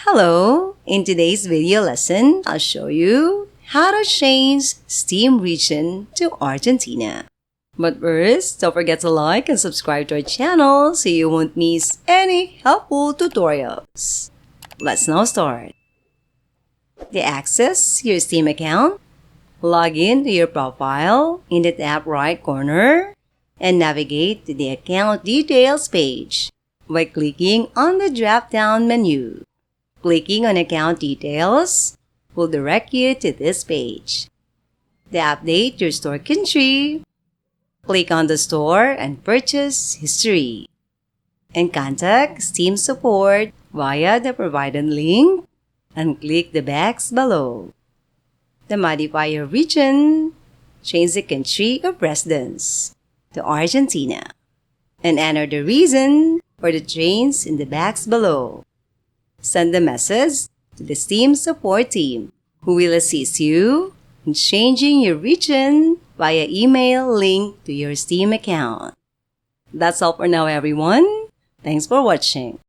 Hello! In today's video lesson, I'll show you how to change Steam region to Argentina. But first, don't forget to like and subscribe to our channel so you won't miss any helpful tutorials. Let's now start. To access your Steam account, log in to your profile in the top right corner and navigate to the Account Details page by clicking on the drop-down menu. Clicking on Account Details will direct you to this page. To update your store country, click on the Store and Purchase History and contact Steam support via the provided link and click the box below. To modify your region, change the country of residence to Argentina and enter the reason for the change in the box below. Send the message to the Steam support team who will assist you in changing your region via email linked to your Steam account. That's all for now, everyone. Thanks for watching.